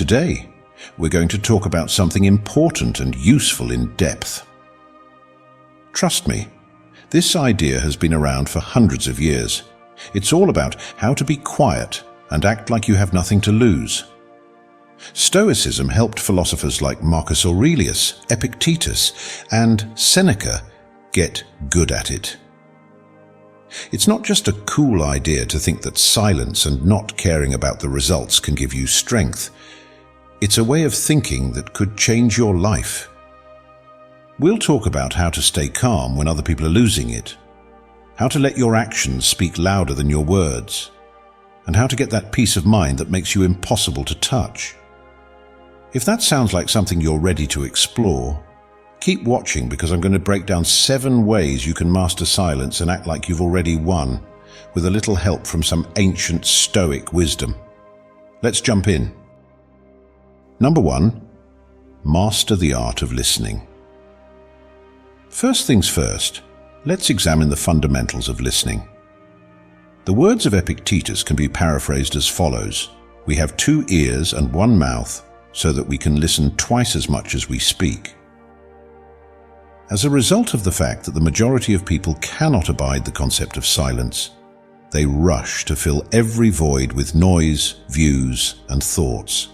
Today, we're going to talk about something important and useful in depth. Trust me, this idea has been around for hundreds of years. It's all about how to be quiet and act like you have nothing to lose. Stoicism helped philosophers like Marcus Aurelius, Epictetus, and Seneca get good at it. It's not just a cool idea to think that silence and not caring about the results can give you strength. It's a way of thinking that could change your life. We'll talk about how to stay calm when other people are losing it, how to let your actions speak louder than your words, and how to get that peace of mind that makes you impossible to touch. If that sounds like something you're ready to explore, keep watching because I'm going to break down 7 ways you can master silence and act like you've already won, with a little help from some ancient Stoic wisdom. Let's jump in. Number 1, master the art of listening. First things first, let's examine the fundamentals of listening. The words of Epictetus can be paraphrased as follows: we have 2 ears and 1 mouth so that we can listen twice as much as we speak. As a result of the fact that the majority of people cannot abide the concept of silence, they rush to fill every void with noise, views, and thoughts.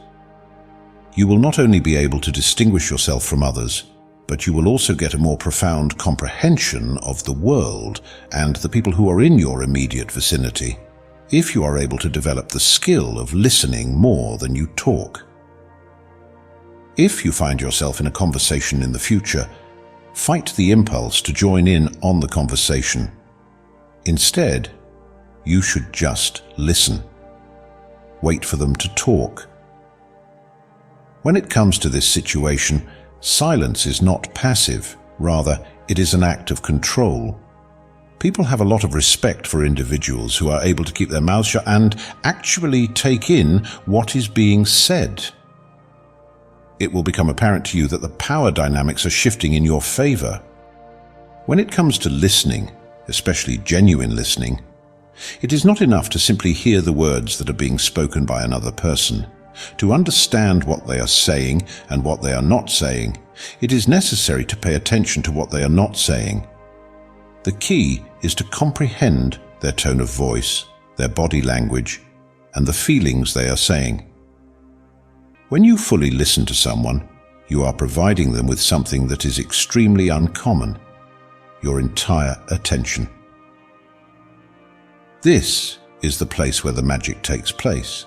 You will not only be able to distinguish yourself from others, but you will also get a more profound comprehension of the world and the people who are in your immediate vicinity, if you are able to develop the skill of listening more than you talk. If you find yourself in a conversation in the future, fight the impulse to join in on the conversation. Instead, you should just listen. Wait for them to talk. When it comes to this situation, silence is not passive, rather, it is an act of control. People have a lot of respect for individuals who are able to keep their mouths shut and actually take in what is being said. It will become apparent to you that the power dynamics are shifting in your favor. When it comes to listening, especially genuine listening, it is not enough to simply hear the words that are being spoken by another person. To understand what they are saying and what they are not saying, it is necessary to pay attention to what they are not saying. The key is to comprehend their tone of voice, their body language, and the feelings they are saying. When you fully listen to someone, you are providing them with something that is extremely uncommon: your entire attention. This is the place where the magic takes place.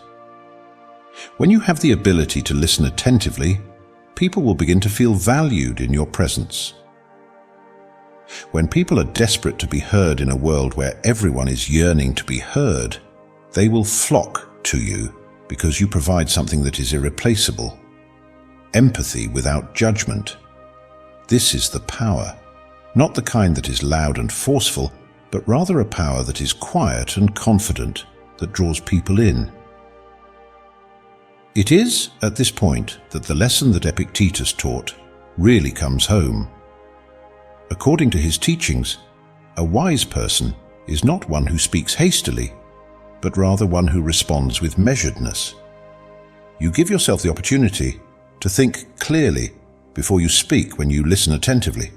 When you have the ability to listen attentively, people will begin to feel valued in your presence. When people are desperate to be heard in a world where everyone is yearning to be heard, they will flock to you because you provide something that is irreplaceable: empathy without judgment. This is the power, not the kind that is loud and forceful, but rather a power that is quiet and confident, that draws people in. It is at this point that the lesson that Epictetus taught really comes home. According to his teachings, a wise person is not one who speaks hastily, but rather one who responds with measuredness. You give yourself the opportunity to think clearly before you speak when you listen attentively,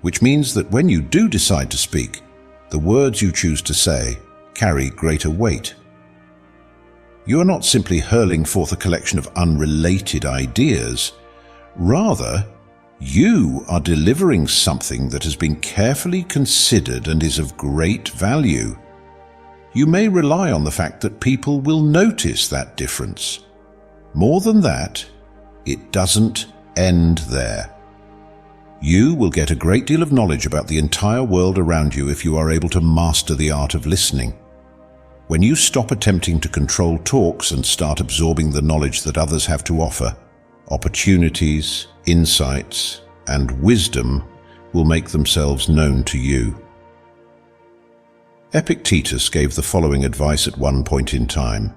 which means that when you do decide to speak, the words you choose to say carry greater weight. You are not simply hurling forth a collection of unrelated ideas. Rather, you are delivering something that has been carefully considered and is of great value. You may rely on the fact that people will notice that difference. More than that, it doesn't end there. You will get a great deal of knowledge about the entire world around you if you are able to master the art of listening. When you stop attempting to control talks and start absorbing the knowledge that others have to offer, opportunities, insights, and wisdom will make themselves known to you. Epictetus gave the following advice at one point in time: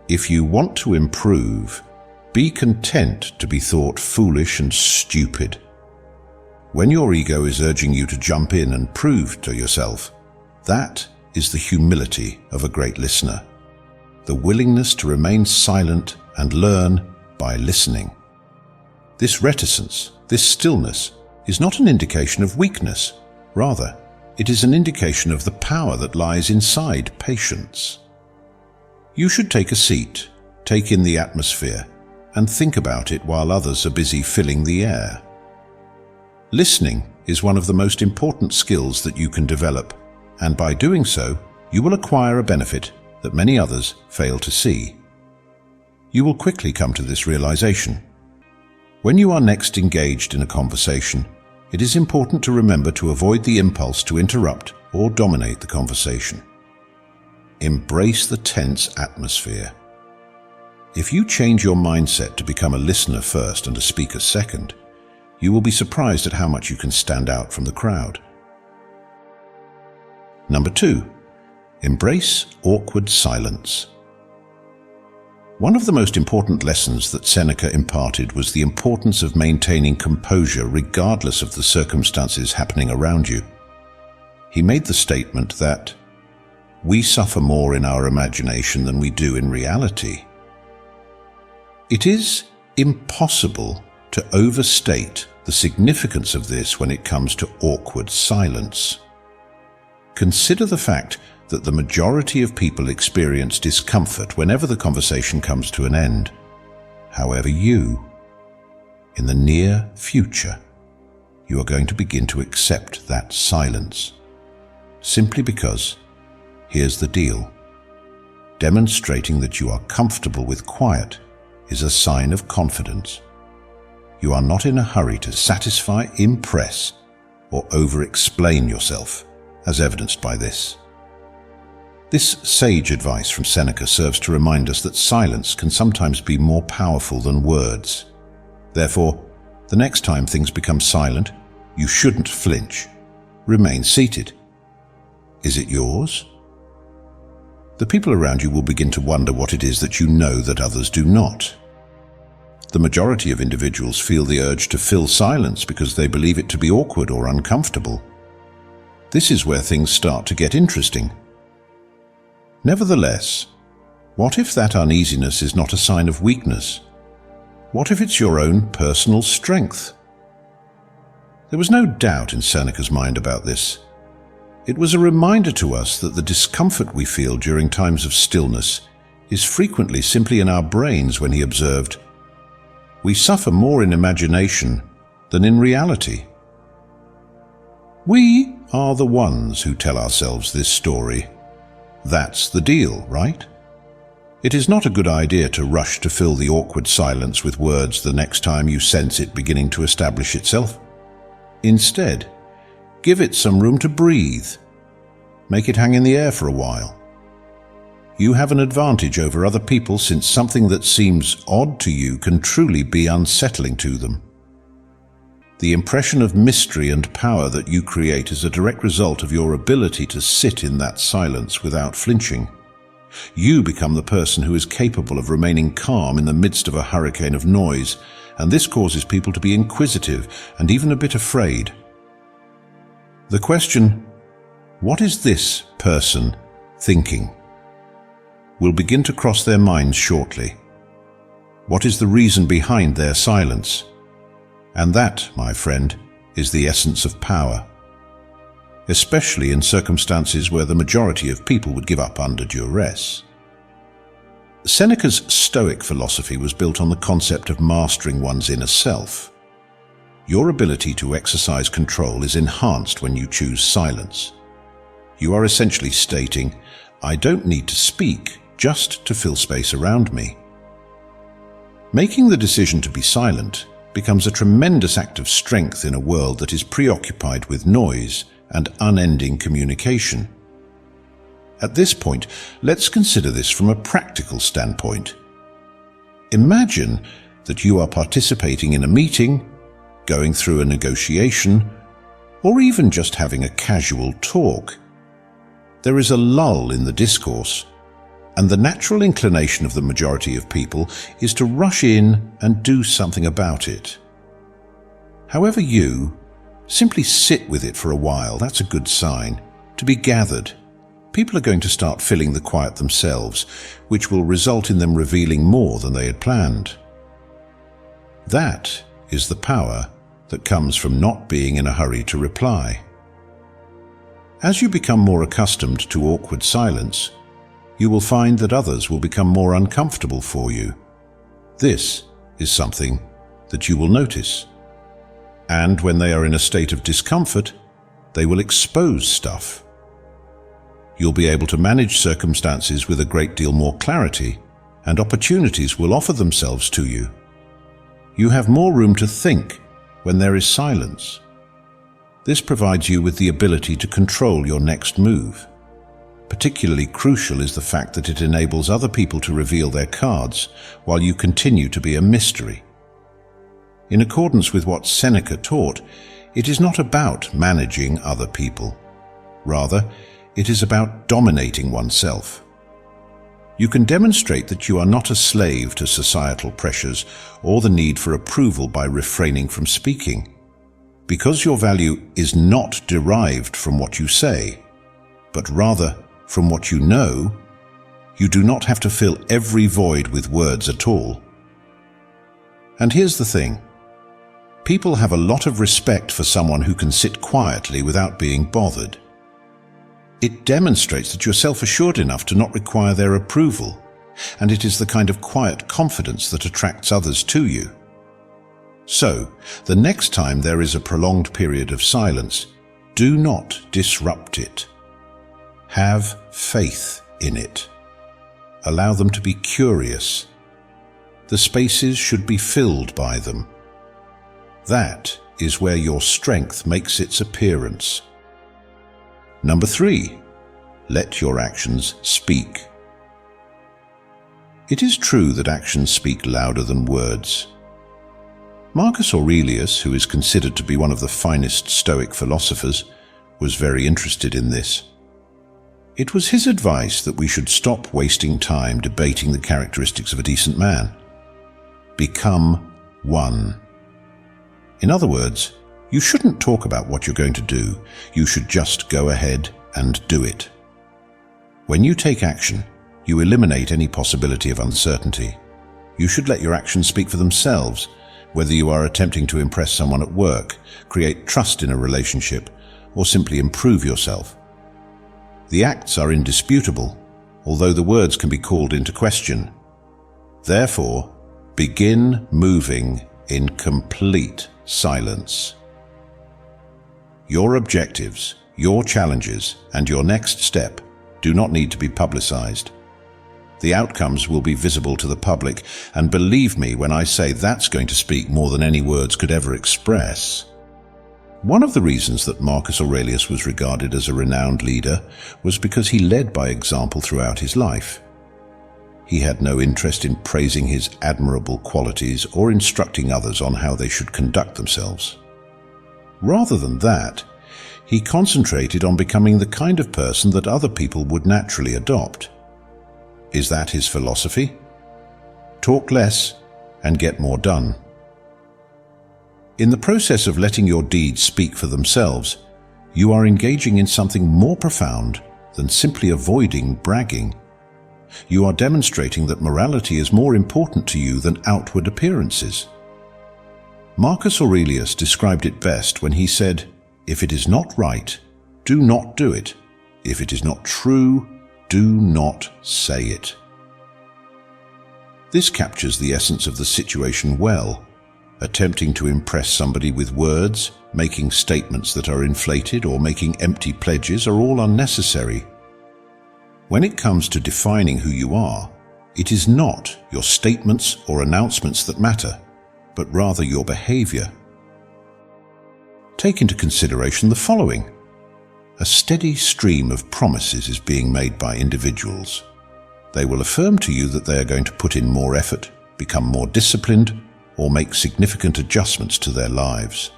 if you want to improve, be content to be thought foolish and stupid. When your ego is urging you to jump in and prove to yourself, that is the humility of a great listener. The willingness to remain silent and learn by listening. This reticence, this stillness, is not an indication of weakness. Rather, it is an indication of the power that lies inside patience. You should take a seat, take in the atmosphere, and think about it while others are busy filling the air. Listening is one of the most important skills that you can develop, and by doing so, you will acquire a benefit that many others fail to see. You will quickly come to this realization. When you are next engaged in a conversation, it is important to remember to avoid the impulse to interrupt or dominate the conversation. Embrace the tense atmosphere. If you change your mindset to become a listener first and a speaker second, you will be surprised at how much you can stand out from the crowd. Number 2, embrace awkward silence. One of the most important lessons that Seneca imparted was the importance of maintaining composure regardless of the circumstances happening around you. He made the statement that we suffer more in our imagination than we do in reality. It is impossible to overstate the significance of this when it comes to awkward silence. Consider the fact that the majority of people experience discomfort whenever the conversation comes to an end. However, you, in the near future, you are going to begin to accept that silence. Simply because, here's the deal, demonstrating that you are comfortable with quiet is a sign of confidence. You are not in a hurry to satisfy, impress, or over-explain yourself, as evidenced by this. This sage advice from Seneca serves to remind us that silence can sometimes be more powerful than words. Therefore, the next time things become silent, you shouldn't flinch. Remain seated. Is it yours? The people around you will begin to wonder what it is that you know that others do not. The majority of individuals feel the urge to fill silence because they believe it to be awkward or uncomfortable. This is where things start to get interesting. Nevertheless, what if that uneasiness is not a sign of weakness? What if it's your own personal strength? There was no doubt in Seneca's mind about this. It was a reminder to us that the discomfort we feel during times of stillness is frequently simply in our brains when he observed, "We suffer more in imagination than in reality." We are the ones who tell ourselves this story. That's the deal, right? It is not a good idea to rush to fill the awkward silence with words the next time you sense it beginning to establish itself. Instead, give it some room to breathe. Make it hang in the air for a while. You have an advantage over other people since something that seems odd to you can truly be unsettling to them. The impression of mystery and power that you create is a direct result of your ability to sit in that silence without flinching. You become the person who is capable of remaining calm in the midst of a hurricane of noise, and this causes people to be inquisitive and even a bit afraid. The question, "What is this person thinking?" will begin to cross their minds shortly. What is the reason behind their silence? And that, my friend, is the essence of power, especially in circumstances where the majority of people would give up under duress. Seneca's Stoic philosophy was built on the concept of mastering one's inner self. Your ability to exercise control is enhanced when you choose silence. You are essentially stating, "I don't need to speak just to fill space around me." Making the decision to be silent becomes a tremendous act of strength in a world that is preoccupied with noise and unending communication. At this point, let's consider this from a practical standpoint. Imagine that you are participating in a meeting, going through a negotiation, or even just having a casual talk. There is a lull in the discourse, and the natural inclination of the majority of people is to rush in and do something about it. However, you simply sit with it for a while. That's a good sign. To be gathered, people are going to start filling the quiet themselves, which will result in them revealing more than they had planned. That is the power that comes from not being in a hurry to reply. As you become more accustomed to awkward silence, you will find that others will become more uncomfortable for you. This is something that you will notice. And when they are in a state of discomfort, they will expose stuff. You'll be able to manage circumstances with a great deal more clarity, and opportunities will offer themselves to you. You have more room to think when there is silence. This provides you with the ability to control your next move. Particularly crucial is the fact that it enables other people to reveal their cards while you continue to be a mystery. In accordance with what Seneca taught, it is not about managing other people. Rather, it is about dominating oneself. You can demonstrate that you are not a slave to societal pressures or the need for approval by refraining from speaking. Because your value is not derived from what you say, but rather from what you know, you do not have to fill every void with words at all. And here's the thing. People have a lot of respect for someone who can sit quietly without being bothered. It demonstrates that you're self-assured enough to not require their approval, and it is the kind of quiet confidence that attracts others to you. So, the next time there is a prolonged period of silence, do not disrupt it. Have faith in it. Allow them to be curious. The spaces should be filled by them. That is where your strength makes its appearance. Number 3, let your actions speak. It is true that actions speak louder than words. Marcus Aurelius, who is considered to be one of the finest Stoic philosophers, was very interested in this. It was his advice that we should stop wasting time debating the characteristics of a decent man. Become one. In other words, you shouldn't talk about what you're going to do. You should just go ahead and do it. When you take action, you eliminate any possibility of uncertainty. You should let your actions speak for themselves, whether you are attempting to impress someone at work, create trust in a relationship, or simply improve yourself. The acts are indisputable, although the words can be called into question. Therefore, begin moving in complete silence. Your objectives, your challenges, and your next step do not need to be publicized. The outcomes will be visible to the public, and believe me when I say that's going to speak more than any words could ever express. One of the reasons that Marcus Aurelius was regarded as a renowned leader was because he led by example throughout his life. He had no interest in praising his admirable qualities or instructing others on how they should conduct themselves. Rather than that, he concentrated on becoming the kind of person that other people would naturally adopt. Is that his philosophy? Talk less and get more done. In the process of letting your deeds speak for themselves, you are engaging in something more profound than simply avoiding bragging. You are demonstrating that morality is more important to you than outward appearances. Marcus Aurelius described it best when he said, "If it is not right, do not do it. If it is not true, do not say it." This captures the essence of the situation well. Attempting to impress somebody with words, making statements that are inflated, or making empty pledges are all unnecessary. When it comes to defining who you are, it is not your statements or announcements that matter, but rather your behavior. Take into consideration the following. A steady stream of promises is being made by individuals. They will affirm to you that they are going to put in more effort, become more disciplined, or make significant adjustments to their lives.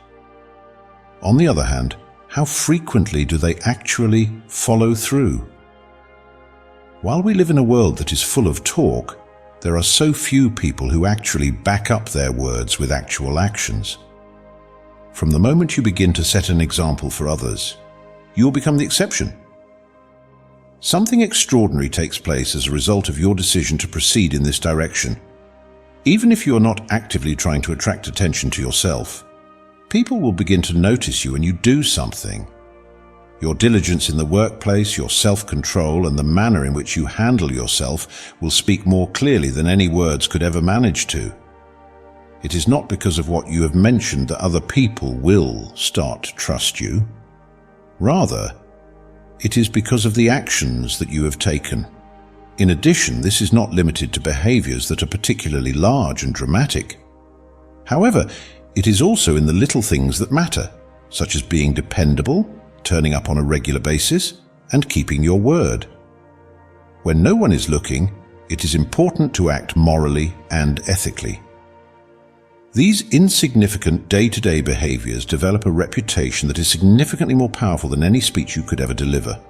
On the other hand, how frequently do they actually follow through? While we live in a world that is full of talk, there are so few people who actually back up their words with actual actions. From the moment you begin to set an example for others, you will become the exception. Something extraordinary takes place as a result of your decision to proceed in this direction. Even if you are not actively trying to attract attention to yourself, people will begin to notice you when you do something. Your diligence in the workplace, your self-control, and the manner in which you handle yourself will speak more clearly than any words could ever manage to. It is not because of what you have mentioned that other people will start to trust you. Rather, it is because of the actions that you have taken. In addition, this is not limited to behaviors that are particularly large and dramatic. However, it is also in the little things that matter, such as being dependable, turning up on a regular basis, and keeping your word. When no one is looking, it is important to act morally and ethically. These insignificant day-to-day behaviors develop a reputation that is significantly more powerful than any speech you could ever deliver.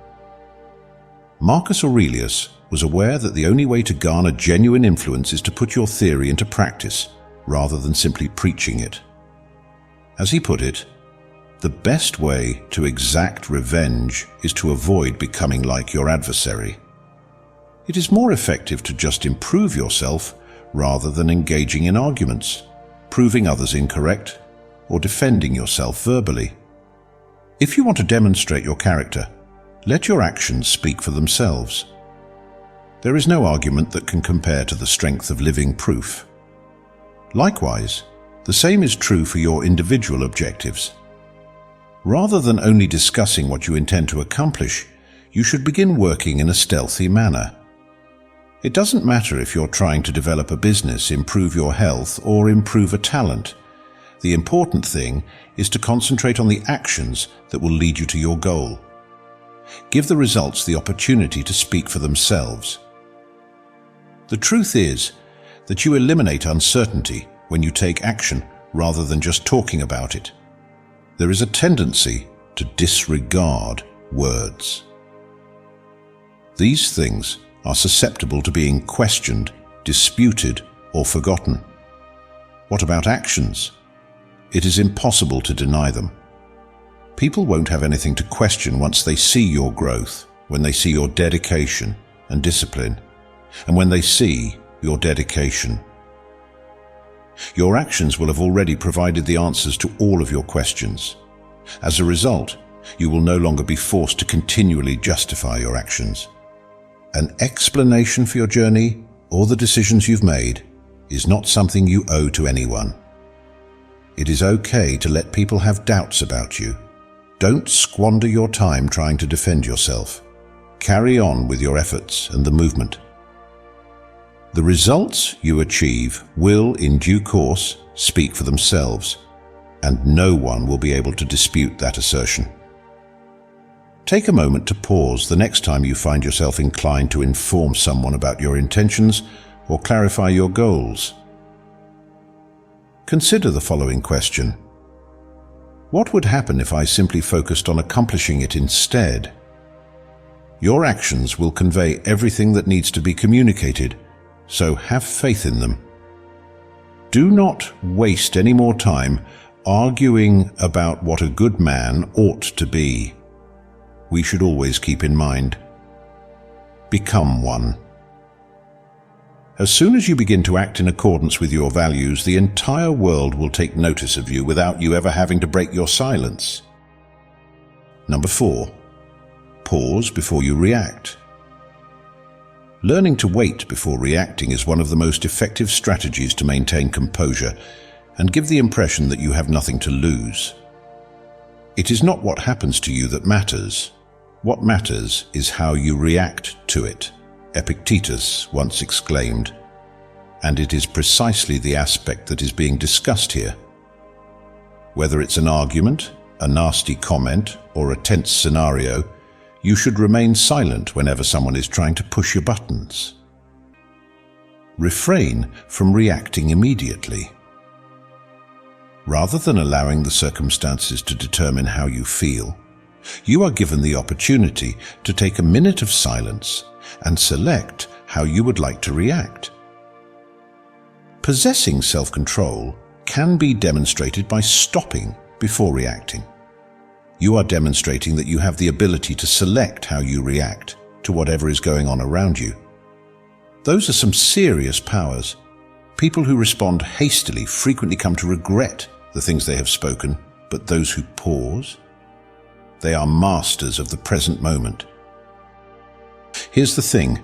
Marcus Aurelius was aware that the only way to garner genuine influence is to put your theory into practice, rather than simply preaching it. As he put it, the best way to exact revenge is to avoid becoming like your adversary. It is more effective to just improve yourself rather than engaging in arguments, proving others incorrect, or defending yourself verbally. If you want to demonstrate your character, let your actions speak for themselves. There is no argument that can compare to the strength of living proof. Likewise, the same is true for your individual objectives. Rather than only discussing what you intend to accomplish, you should begin working in a stealthy manner. It doesn't matter if you're trying to develop a business, improve your health, or improve a talent. The important thing is to concentrate on the actions that will lead you to your goal. Give the results the opportunity to speak for themselves. The truth is that you eliminate uncertainty when you take action rather than just talking about it. There is a tendency to disregard words. These things are susceptible to being questioned, disputed, or forgotten. What about actions? It is impossible to deny them. People won't have anything to question once they see your growth, when they see your dedication and discipline, and when they see your dedication. Your actions will have already provided the answers to all of your questions. As a result, you will no longer be forced to continually justify your actions. An explanation for your journey or the decisions you've made is not something you owe to anyone. It is okay to let people have doubts about you. Don't squander your time trying to defend yourself. Carry on with your efforts and the movement. The results you achieve will, in due course, speak for themselves, and no one will be able to dispute that assertion. Take a moment to pause the next time you find yourself inclined to inform someone about your intentions or clarify your goals. Consider the following question. What would happen if I simply focused on accomplishing it instead? Your actions will convey everything that needs to be communicated, so have faith in them. Do not waste any more time arguing about what a good man ought to be. We should always keep in mind, become one. As soon as you begin to act in accordance with your values, the entire world will take notice of you without you ever having to break your silence. Number 4, pause before you react. Learning to wait before reacting is one of the most effective strategies to maintain composure and give the impression that you have nothing to lose. It is not what happens to you that matters. What matters is how you react to it, Epictetus once exclaimed, and it is precisely the aspect that is being discussed here. Whether it's an argument, a nasty comment, or a tense scenario, you should remain silent whenever someone is trying to push your buttons. Refrain from reacting immediately. Rather than allowing the circumstances to determine how you feel, you are given the opportunity to take a minute of silence and select how you would like to react. Possessing self-control can be demonstrated by stopping before reacting. You are demonstrating that you have the ability to select how you react, to whatever is going on around you. Those are some serious powers. People who respond hastily frequently come to regret the things they have spoken, but those who pause, they are masters of the present moment. Here's the thing.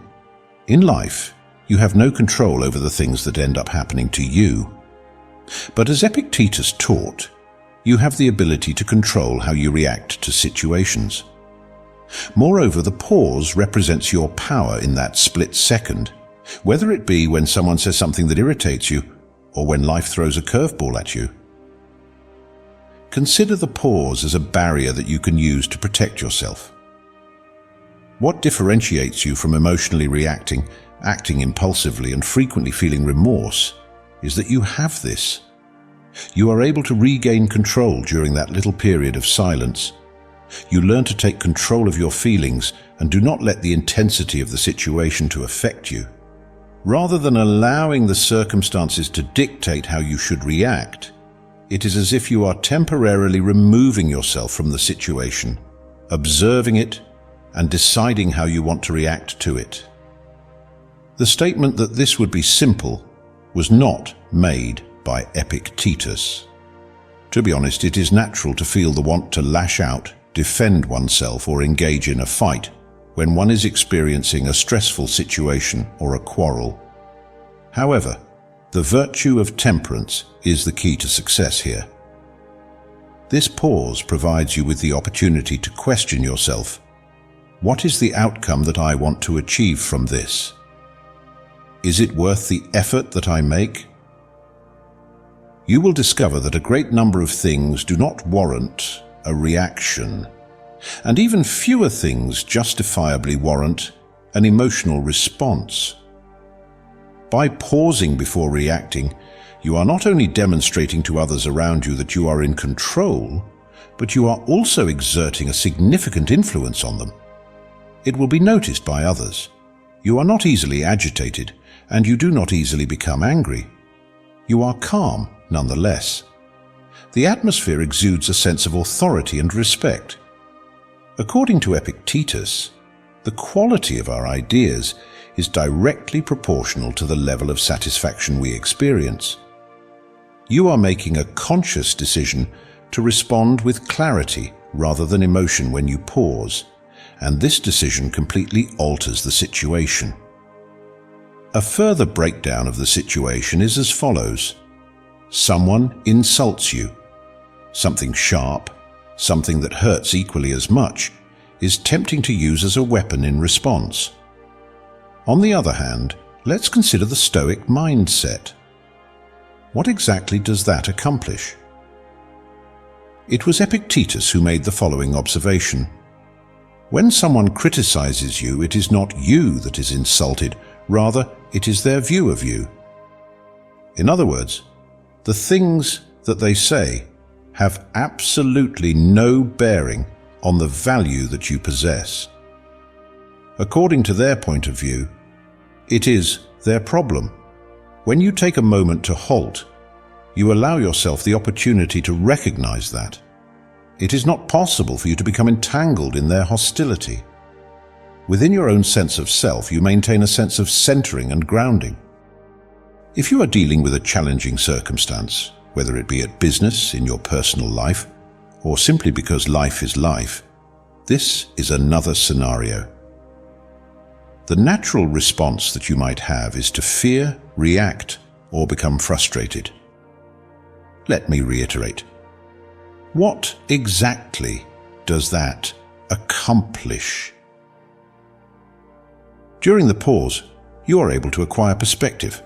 In life, you have no control over the things that end up happening to you. But as Epictetus taught, you have the ability to control how you react to situations. Moreover, the pause represents your power in that split second, whether it be when someone says something that irritates you or when life throws a curveball at you. Consider the pause as a barrier that you can use to protect yourself. What differentiates you from emotionally reacting, acting impulsively, and frequently feeling remorse is that you have this. You are able to regain control during that little period of silence. You learn to take control of your feelings and do not let the intensity of the situation to affect you. Rather than allowing the circumstances to dictate how you should react, it is as if you are temporarily removing yourself from the situation, observing it, and deciding how you want to react to it. The statement that this would be simple was not made by Epictetus. To be honest, it is natural to feel the want to lash out, defend oneself, or engage in a fight when one is experiencing a stressful situation or a quarrel. However, the virtue of temperance is the key to success here. This pause provides you with the opportunity to question yourself. What is the outcome that I want to achieve from this? Is it worth the effort that I make? You will discover that a great number of things do not warrant a reaction, and even fewer things justifiably warrant an emotional response. By pausing before reacting, you are not only demonstrating to others around you that you are in control, but you are also exerting a significant influence on them. It will be noticed by others. You are not easily agitated, and you do not easily become angry. You are calm, nonetheless. The atmosphere exudes a sense of authority and respect. According to Epictetus, the quality of our ideas is directly proportional to the level of satisfaction we experience. You are making a conscious decision to respond with clarity rather than emotion when you pause, and this decision completely alters the situation. A further breakdown of the situation is as follows. Someone insults you. Something sharp, something that hurts equally as much, is tempting to use as a weapon in response. On the other hand, let's consider the Stoic mindset. What exactly does that accomplish? It was Epictetus who made the following observation. When someone criticizes you, it is not you that is insulted, rather it is their view of you. In other words, the things that they say have absolutely no bearing on the value that you possess. According to their point of view, it is their problem. When you take a moment to halt, you allow yourself the opportunity to recognize that. It is not possible for you to become entangled in their hostility. Within your own sense of self, you maintain a sense of centering and grounding. If you are dealing with a challenging circumstance, whether it be at business, in your personal life, or simply because life is life, this is another scenario. The natural response that you might have is to fear, react, or become frustrated. Let me reiterate. What exactly does that accomplish? During the pause, you are able to acquire perspective.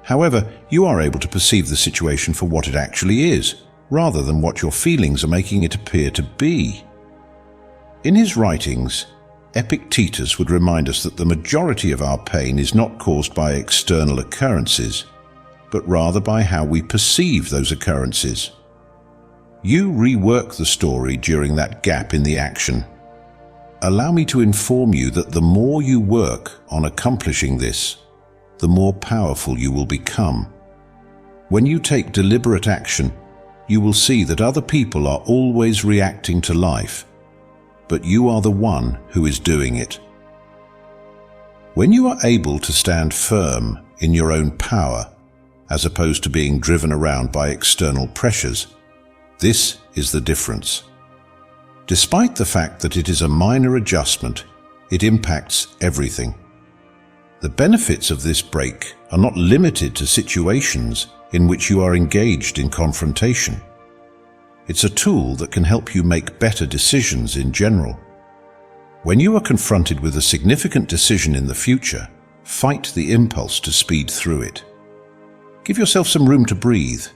However, you are able to perceive the situation for what it actually is, rather than what your feelings are making it appear to be. In his writings, Epictetus would remind us that the majority of our pain is not caused by external occurrences, but rather by how we perceive those occurrences. You rework the story during that gap in the action. Allow me to inform you that the more you work on accomplishing this, the more powerful you will become. When you take deliberate action, you will see that other people are always reacting to life, but you are the one who is doing it. When you are able to stand firm in your own power, as opposed to being driven around by external pressures, this is the difference. Despite the fact that it is a minor adjustment, it impacts everything. The benefits of this break are not limited to situations in which you are engaged in confrontation. It's a tool that can help you make better decisions in general. When you are confronted with a significant decision in the future, fight the impulse to speed through it. Give yourself some room to breathe.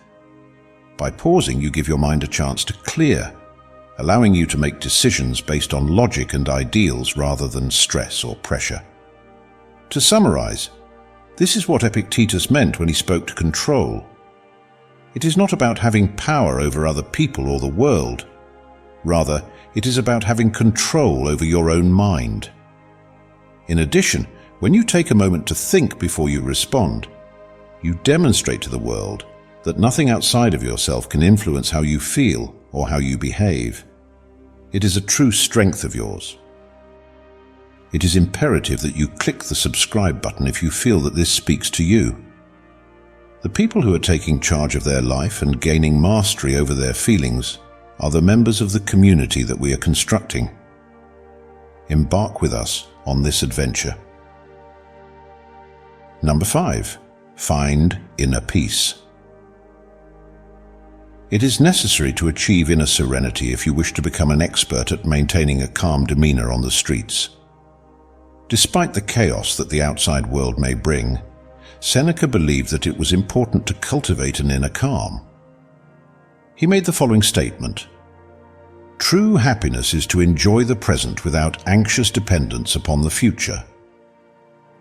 By pausing, you give your mind a chance to clear, allowing you to make decisions based on logic and ideals rather than stress or pressure. To summarize, this is what Epictetus meant when he spoke to control. It is not about having power over other people or the world. Rather, it is about having control over your own mind. In addition, when you take a moment to think before you respond, you demonstrate to the world that nothing outside of yourself can influence how you feel or how you behave. It is a true strength of yours. It is imperative that you click the subscribe button if you feel that this speaks to you. The people who are taking charge of their life and gaining mastery over their feelings are the members of the community that we are constructing. Embark with us on this adventure. Number 5. Find inner peace. It is necessary to achieve inner serenity if you wish to become an expert at maintaining a calm demeanor on the streets. Despite the chaos that the outside world may bring, Seneca believed that it was important to cultivate an inner calm. He made the following statement: "True happiness is to enjoy the present without anxious dependence upon the future."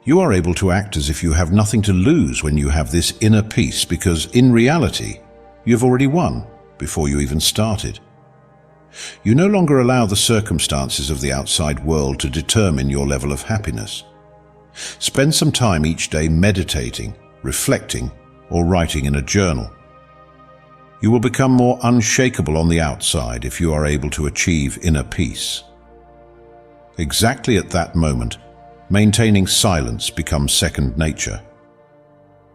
You are able to act as if you have nothing to lose when you have this inner peace, because in reality, you have already won before you even started. You no longer allow the circumstances of the outside world to determine your level of happiness. Spend some time each day meditating, reflecting, or writing in a journal. You will become more unshakable on the outside if you are able to achieve inner peace. Exactly at that moment, maintaining silence becomes second nature.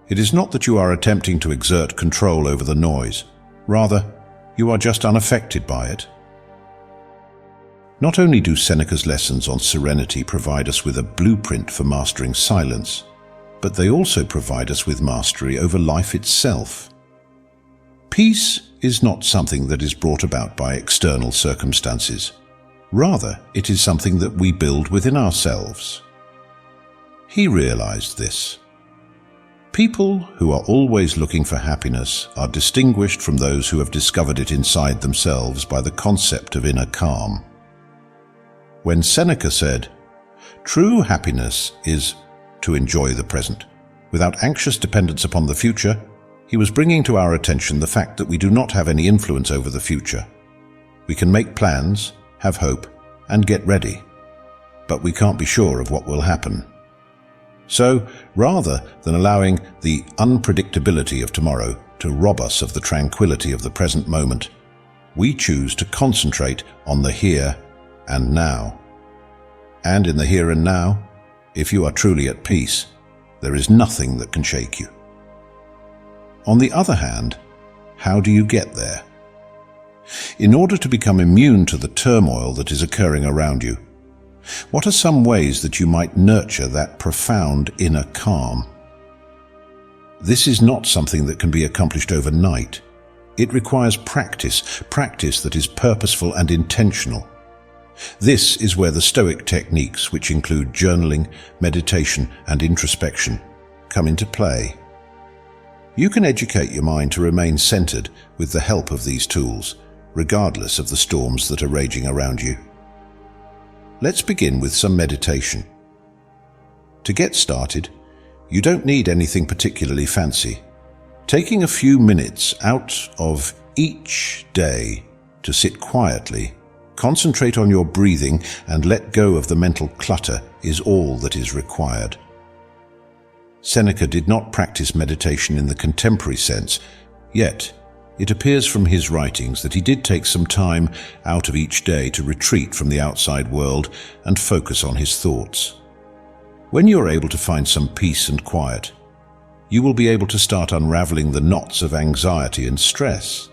It is not that you are attempting to exert control over the noise. Rather, you are just unaffected by it. Not only do Seneca's lessons on serenity provide us with a blueprint for mastering silence, but they also provide us with mastery over life itself. Peace is not something that is brought about by external circumstances. Rather, it is something that we build within ourselves. He realized this. People who are always looking for happiness are distinguished from those who have discovered it inside themselves by the concept of inner calm. When Seneca said, "True happiness is to enjoy the present, without anxious dependence upon the future," he was bringing to our attention the fact that we do not have any influence over the future. We can make plans, have hope, and get ready, but we can't be sure of what will happen. So, rather than allowing the unpredictability of tomorrow to rob us of the tranquility of the present moment, we choose to concentrate on the here and now. And in the here and now, if you are truly at peace, there is nothing that can shake you. On the other hand, how do you get there? In order to become immune to the turmoil that is occurring around you, what are some ways that you might nurture that profound inner calm? This is not something that can be accomplished overnight. It requires practice that is purposeful and intentional. This is where the Stoic techniques, which include journaling, meditation, and introspection, come into play. You can educate your mind to remain centered with the help of these tools, regardless of the storms that are raging around you. Let's begin with some meditation. To get started, you don't need anything particularly fancy. Taking a few minutes out of each day to sit quietly, concentrate on your breathing, and let go of the mental clutter is all that is required. Seneca did not practice meditation in the contemporary sense, yet it appears from his writings that he did take some time out of each day to retreat from the outside world and focus on his thoughts. When you're able to find some peace and quiet, you will be able to start unraveling the knots of anxiety and stress.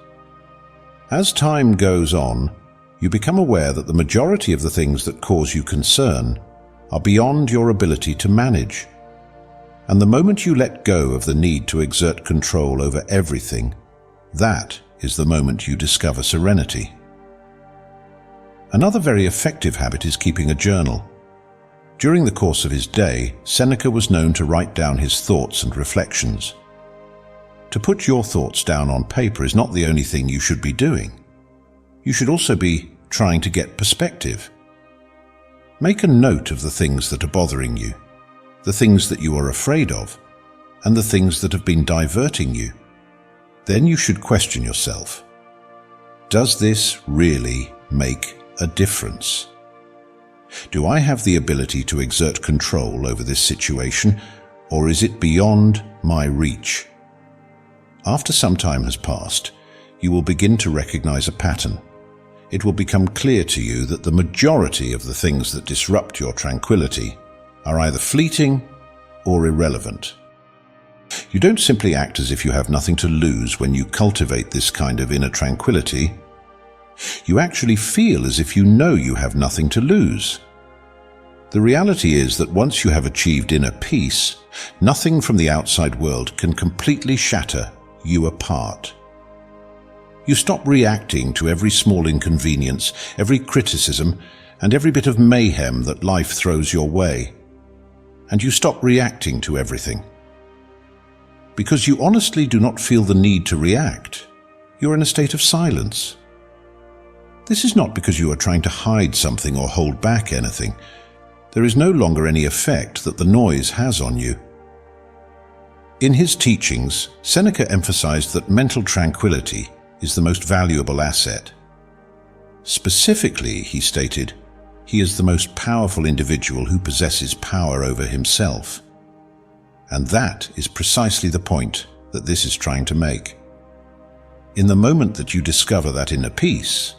As time goes on, you become aware that the majority of the things that cause you concern are beyond your ability to manage. And the moment you let go of the need to exert control over everything, that is the moment you discover serenity. Another very effective habit is keeping a journal. During the course of his day, Seneca was known to write down his thoughts and reflections. To put your thoughts down on paper is not the only thing you should be doing. You should also be trying to get perspective. Make a note of the things that are bothering you, the things that you are afraid of, and the things that have been diverting you. Then you should question yourself. Does this really make a difference? Do I have the ability to exert control over this situation, or is it beyond my reach? After some time has passed, you will begin to recognize a pattern. It will become clear to you that the majority of the things that disrupt your tranquility are either fleeting or irrelevant. You don't simply act as if you have nothing to lose when you cultivate this kind of inner tranquility. You actually feel as if you know you have nothing to lose. The reality is that once you have achieved inner peace, nothing from the outside world can completely shatter you apart. You stop reacting to every small inconvenience, every criticism, and every bit of mayhem that life throws your way. And you stop reacting to everything. Because you honestly do not feel the need to react, you're in a state of silence. This is not because you are trying to hide something or hold back anything. There is no longer any effect that the noise has on you. In his teachings, Seneca emphasized that mental tranquility is the most valuable asset. Specifically, he stated, he is the most powerful individual who possesses power over himself. And that is precisely the point that this is trying to make. In the moment that you discover that inner peace,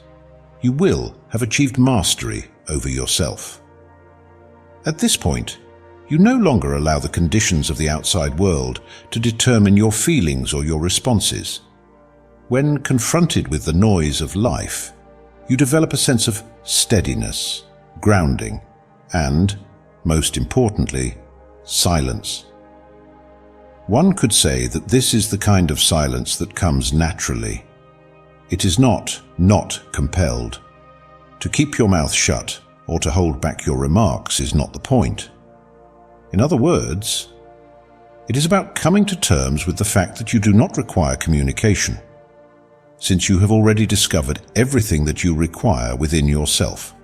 you will have achieved mastery over yourself. At this point, you no longer allow the conditions of the outside world to determine your feelings or your responses. When confronted with the noise of life, you develop a sense of steadiness, grounding, and, most importantly, silence. One could say that this is the kind of silence that comes naturally. It is not compelled. To keep your mouth shut or to hold back your remarks is not the point. In other words, it is about coming to terms with the fact that you do not require communication, since you have already discovered everything that you require within yourself.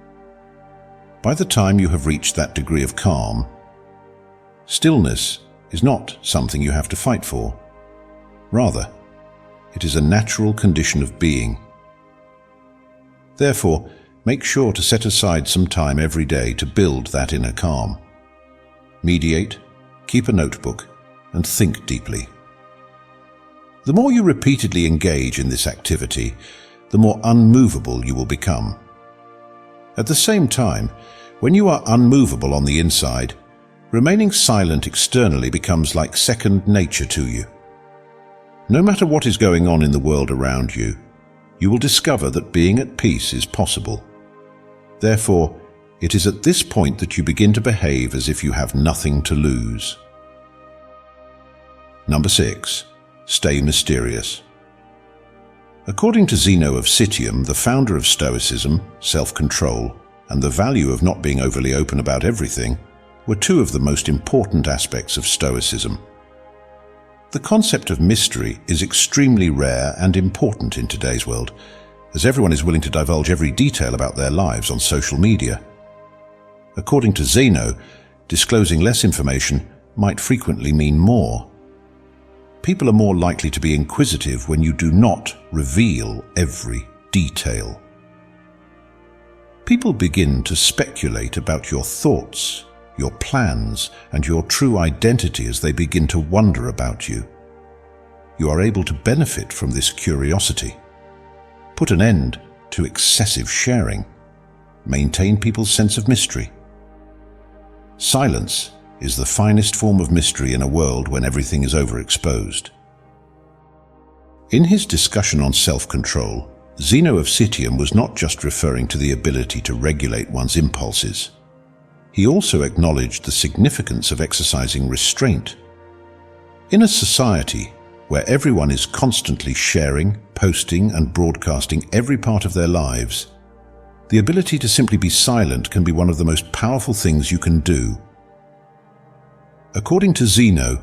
By the time you have reached that degree of calm, stillness is not something you have to fight for. Rather, it is a natural condition of being. Therefore, make sure to set aside some time every day to build that inner calm. Meditate, keep a notebook, and think deeply. The more you repeatedly engage in this activity, the more unmovable you will become. At the same time, when you are unmovable on the inside, remaining silent externally becomes like second nature to you. No matter what is going on in the world around you, you will discover that being at peace is possible. Therefore, it is at this point that you begin to behave as if you have nothing to lose. Number 6. Stay mysterious. According to Zeno of Citium, the founder of Stoicism, self-control, and the value of not being overly open about everything, were two of the most important aspects of Stoicism. The concept of mystery is extremely rare and important in today's world, as everyone is willing to divulge every detail about their lives on social media. According to Zeno, disclosing less information might frequently mean more. People are more likely to be inquisitive when you do not reveal every detail. People begin to speculate about your thoughts, your plans, and your true identity as they begin to wonder about you. You are able to benefit from this curiosity. Put an end to excessive sharing. Maintain people's sense of mystery. Silence is the finest form of mystery in a world when everything is overexposed. In his discussion on self-control, Zeno of Citium was not just referring to the ability to regulate one's impulses. He also acknowledged the significance of exercising restraint. In a society where everyone is constantly sharing, posting, and broadcasting every part of their lives, the ability to simply be silent can be one of the most powerful things you can do. According to Zeno,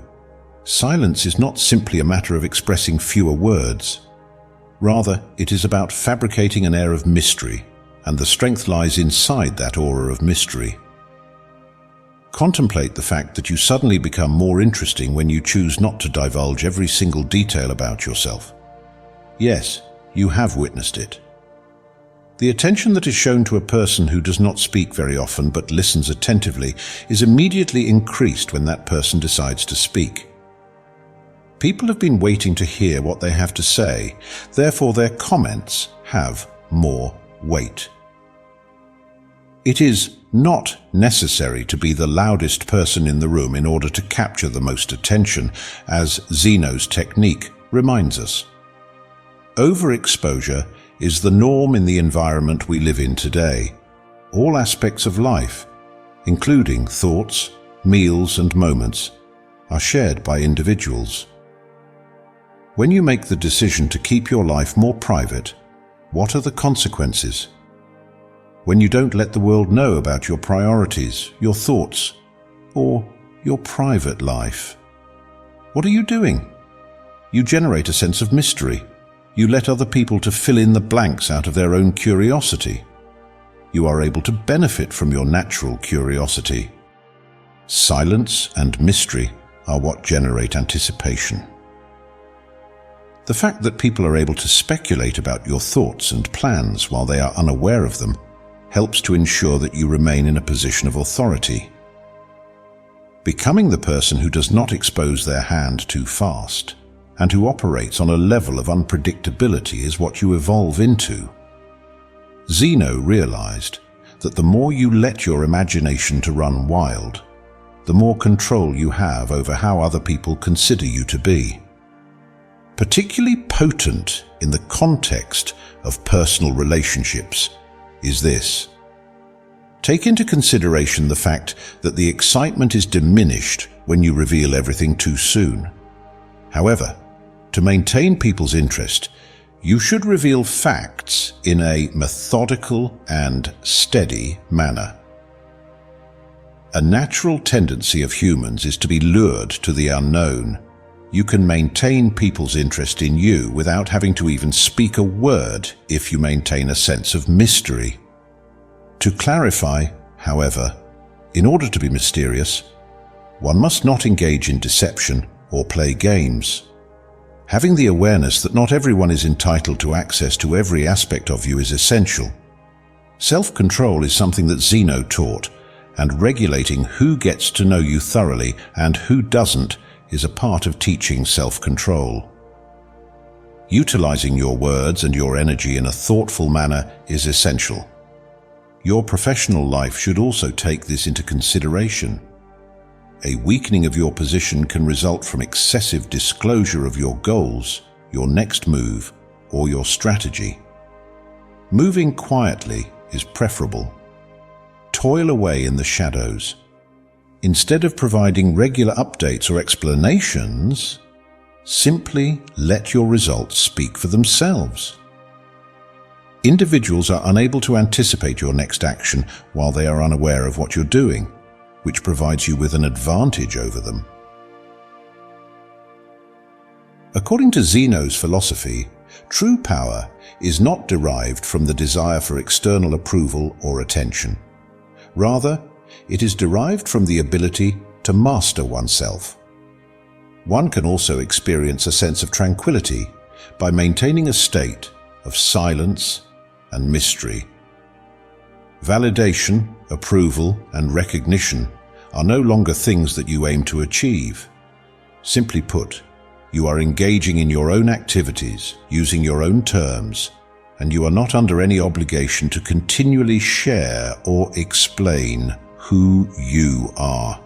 silence is not simply a matter of expressing fewer words. Rather, it is about fabricating an air of mystery, and the strength lies inside that aura of mystery. Contemplate the fact that you suddenly become more interesting when you choose not to divulge every single detail about yourself. Yes, you have witnessed it. The attention that is shown to a person who does not speak very often but listens attentively is immediately increased when that person decides to speak. People have been waiting to hear what they have to say, therefore their comments have more weight. It is not necessary to be the loudest person in the room in order to capture the most attention, as Zeno's technique reminds us. Overexposure is the norm in the environment we live in today. All aspects of life, including thoughts, meals, and moments, are shared by individuals. When you make the decision to keep your life more private, what are the consequences? When you don't let the world know about your priorities, your thoughts, or your private life, what are you doing? You generate a sense of mystery. You let other people to fill in the blanks out of their own curiosity. You are able to benefit from your natural curiosity. Silence and mystery are what generate anticipation. The fact that people are able to speculate about your thoughts and plans while they are unaware of them helps to ensure that you remain in a position of authority. Becoming the person who does not expose their hand too fast and who operates on a level of unpredictability is what you evolve into. Zeno realized that the more you let your imagination to run wild, the more control you have over how other people consider you to be. Particularly potent in the context of personal relationships is this. Take into consideration the fact that the excitement is diminished when you reveal everything too soon. However, to maintain people's interest, you should reveal facts in a methodical and steady manner. A natural tendency of humans is to be lured to the unknown. You can maintain people's interest in you without having to even speak a word if you maintain a sense of mystery. To clarify, however, in order to be mysterious, one must not engage in deception or play games. Having the awareness that not everyone is entitled to access to every aspect of you is essential. Self-control is something that Zeno taught, and regulating who gets to know you thoroughly and who doesn't is a part of teaching self-control. Utilizing your words and your energy in a thoughtful manner is essential. Your professional life should also take this into consideration. A weakening of your position can result from excessive disclosure of your goals, your next move, or your strategy. Moving quietly is preferable. Toil away in the shadows. Instead of providing regular updates or explanations, simply let your results speak for themselves. Individuals are unable to anticipate your next action while they are unaware of what you're doing, which provides you with an advantage over them. According to Zeno's philosophy, true power is not derived from the desire for external approval or attention. Rather, it is derived from the ability to master oneself. One can also experience a sense of tranquility by maintaining a state of silence and mystery. Validation, approval, and recognition are no longer things that you aim to achieve. Simply put, you are engaging in your own activities, using your own terms, and you are not under any obligation to continually share or explain who you are.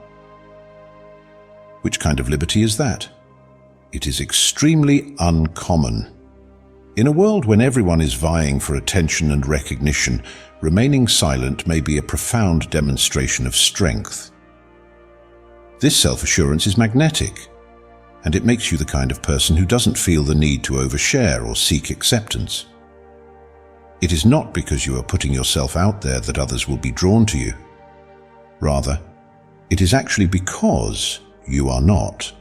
Which kind of liberty is that? It is extremely uncommon. In a world when everyone is vying for attention and recognition, remaining silent may be a profound demonstration of strength. This self-assurance is magnetic, and it makes you the kind of person who doesn't feel the need to overshare or seek acceptance. It is not because you are putting yourself out there that others will be drawn to you. Rather, it is actually because you are not.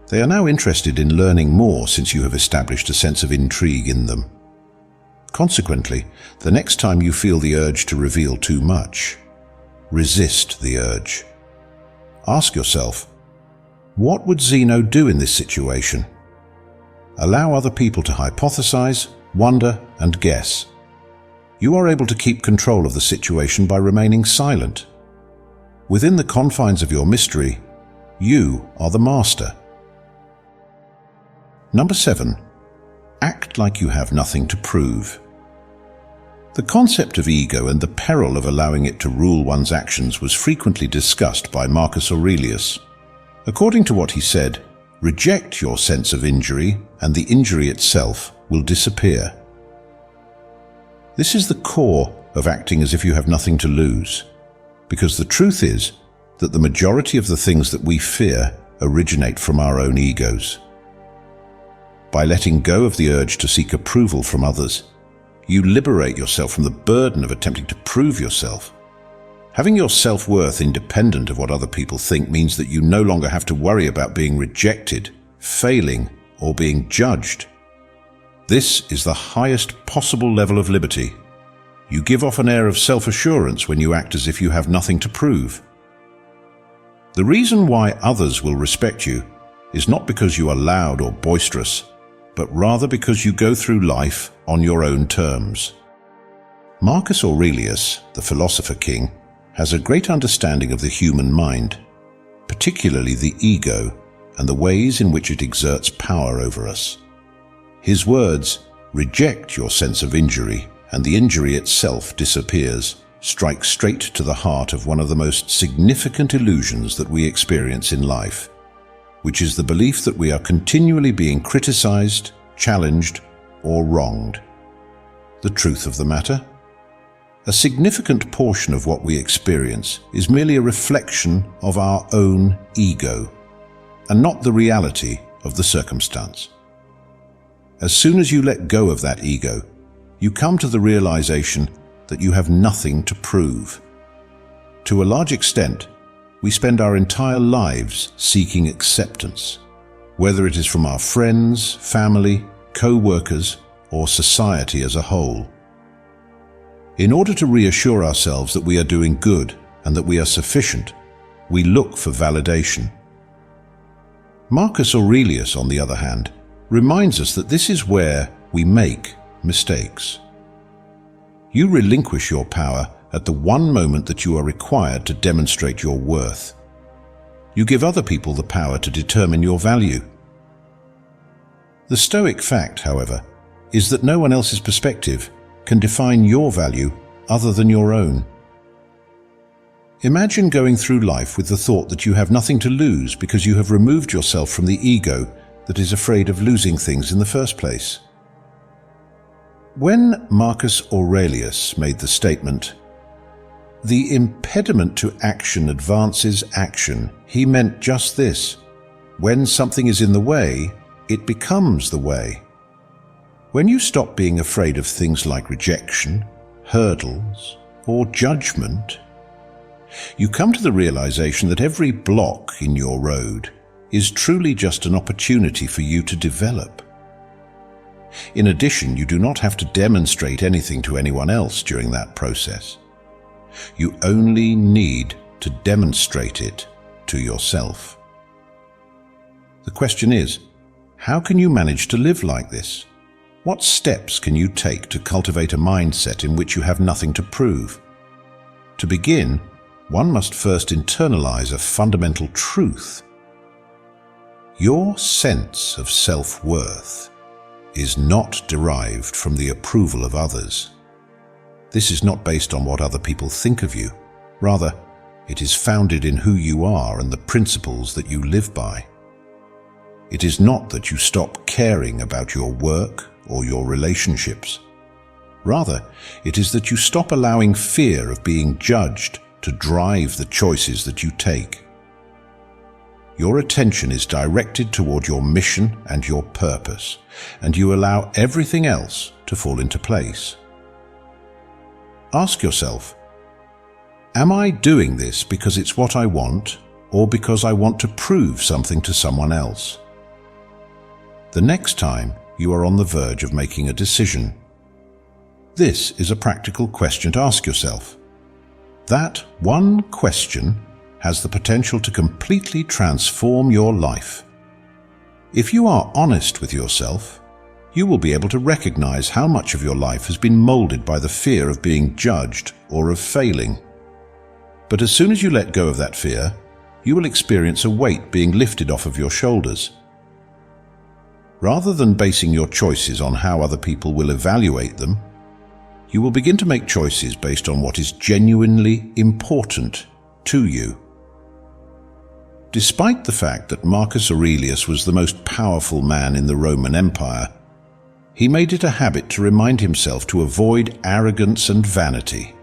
They are now interested in learning more since you have established a sense of intrigue in them. Consequently, the next time you feel the urge to reveal too much, resist the urge. Ask yourself, what would Zeno do in this situation? Allow other people to hypothesize, wonder, and guess. You are able to keep control of the situation by remaining silent. Within the confines of your mystery, you are the master. Number 7. Act like you have nothing to prove. The concept of ego and the peril of allowing it to rule one's actions was frequently discussed by Marcus Aurelius. According to what he said, reject your sense of injury and the injury itself will disappear. This is the core of acting as if you have nothing to lose, because the truth is that the majority of the things that we fear originate from our own egos. By letting go of the urge to seek approval from others, you liberate yourself from the burden of attempting to prove yourself. Having your self-worth independent of what other people think means that you no longer have to worry about being rejected, failing, or being judged. This is the highest possible level of liberty. You give off an air of self-assurance when you act as if you have nothing to prove. The reason why others will respect you is not because you are loud or boisterous, but rather because you go through life on your own terms. Marcus Aurelius, the philosopher king, has a great understanding of the human mind, particularly the ego and the ways in which it exerts power over us. His words, "Reject your sense of injury, and the injury itself disappears," strike straight to the heart of one of the most significant illusions that we experience in life, which is the belief that we are continually being criticized, challenged, or wronged. The truth of the matter? A significant portion of what we experience is merely a reflection of our own ego, and not the reality of the circumstance. As soon as you let go of that ego, you come to the realization that you have nothing to prove. To a large extent, we spend our entire lives seeking acceptance, whether it is from our friends, family, co-workers, or society as a whole. In order to reassure ourselves that we are doing good and that we are sufficient, we look for validation. Marcus Aurelius, on the other hand, reminds us that this is where we make mistakes. You relinquish your power at the one moment that you are required to demonstrate your worth. You give other people the power to determine your value. The Stoic fact, however, is that no one else's perspective can define your value other than your own. Imagine going through life with the thought that you have nothing to lose because you have removed yourself from the ego that is afraid of losing things in the first place. When Marcus Aurelius made the statement, "The impediment to action advances action," he meant just this: when something is in the way, it becomes the way. When you stop being afraid of things like rejection, hurdles, or judgment, you come to the realization that every block in your road is truly just an opportunity for you to develop. In addition, you do not have to demonstrate anything to anyone else during that process. You only need to demonstrate it to yourself. The question is, how can you manage to live like this? What steps can you take to cultivate a mindset in which you have nothing to prove? To begin, one must first internalize a fundamental truth. Your sense of self-worth is not derived from the approval of others. This is not based on what other people think of you. Rather, It is founded in who you are and the principles that you live by. It is not that you stop caring about your work or your relationships. Rather, it is that you stop allowing fear of being judged to drive the choices that you take. Your attention is directed toward your mission and your purpose, and you allow everything else to fall into place. Ask yourself, am I doing this because it's what I want, or because I want to prove something to someone else? The next time you are on the verge of making a decision, this is a practical question to ask yourself. That one question has the potential to completely transform your life. If you are honest with yourself, you will be able to recognize how much of your life has been molded by the fear of being judged or of failing. But as soon as you let go of that fear, you will experience a weight being lifted off of your shoulders. Rather than basing your choices on how other people will evaluate them, you will begin to make choices based on what is genuinely important to you. Despite the fact that Marcus Aurelius was the most powerful man in the Roman Empire, he made it a habit to remind himself to avoid arrogance and vanity.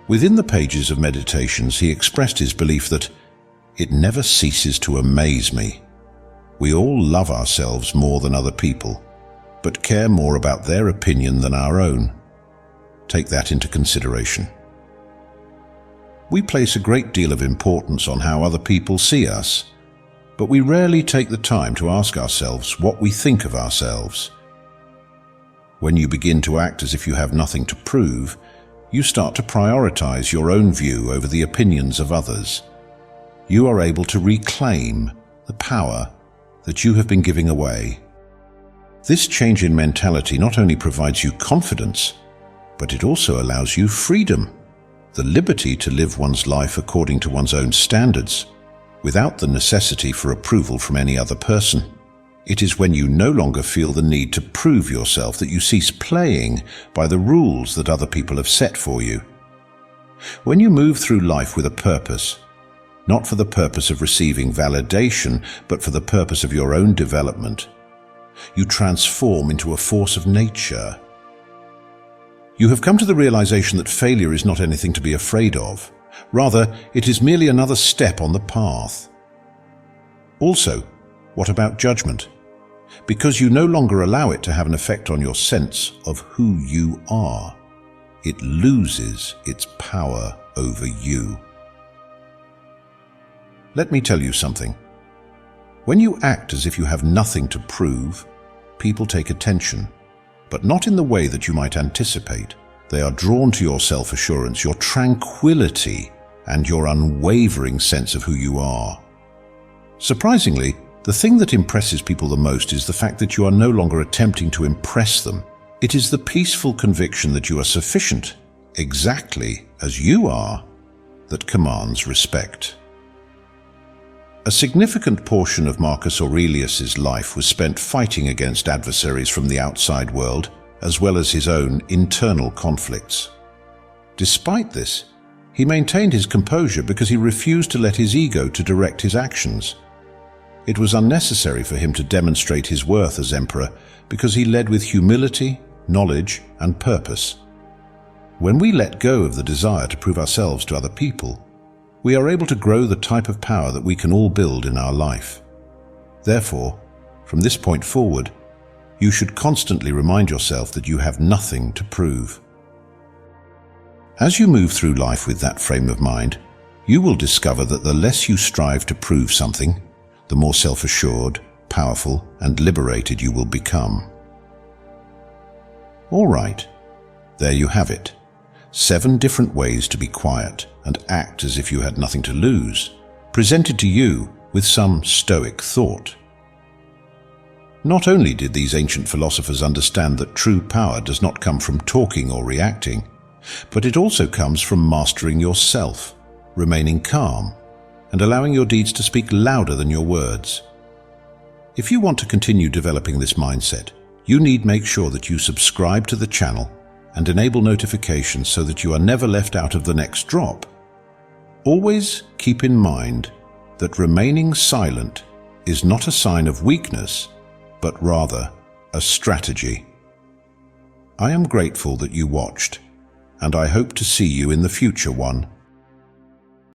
Within the pages of Meditations, he expressed his belief that it never ceases to amaze me. We all love ourselves more than other people, but care more about their opinion than our own. Take that into consideration. We place a great deal of importance on how other people see us, but we rarely take the time to ask ourselves what we think of ourselves. When you begin to act as if you have nothing to prove, you start to prioritize your own view over the opinions of others. You are able to reclaim the power that you have been giving away. This change in mentality not only provides you confidence, but it also allows you freedom, the liberty to live one's life according to one's own standards, without the necessity for approval from any other person. It is when you no longer feel the need to prove yourself that you cease playing by the rules that other people have set for you. When you move through life with a purpose, not for the purpose of receiving validation, but for the purpose of your own development, you transform into a force of nature. You have come to the realization that failure is not anything to be afraid of. Rather, it is merely another step on the path. Also, what about judgment? Because you no longer allow it to have an effect on your sense of who you are, it loses its power over you. Let me tell you something. When you act as if you have nothing to prove, people take attention, but not in the way that you might anticipate. They are drawn to your self-assurance, your tranquility, and your unwavering sense of who you are. Surprisingly, the thing that impresses people the most is the fact that you are no longer attempting to impress them. It is the peaceful conviction that you are sufficient, exactly as you are, that commands respect. A significant portion of Marcus Aurelius's life was spent fighting against adversaries from the outside world, as well as his own internal conflicts. Despite this, he maintained his composure because he refused to let his ego to direct his actions. It was unnecessary for him to demonstrate his worth as emperor because he led with humility, knowledge, and purpose. When we let go of the desire to prove ourselves to other people, we are able to grow the type of power that we can all build in our life. Therefore, from this point forward, you should constantly remind yourself that you have nothing to prove. As you move through life with that frame of mind, you will discover that the less you strive to prove something, the more self-assured, powerful, and liberated you will become. All right, there you have it. 7 different ways to be quiet and act as if you had nothing to lose, presented to you with some Stoic thought. Not only did these ancient philosophers understand that true power does not come from talking or reacting, but it also comes from mastering yourself, remaining calm, and allowing your deeds to speak louder than your words. If you want to continue developing this mindset, you need make sure that you subscribe to the channel and enable notifications so that you are never left out of the next drop. Always keep in mind that remaining silent is not a sign of weakness, but rather a strategy. I am grateful that you watched, and I hope to see you in the future one.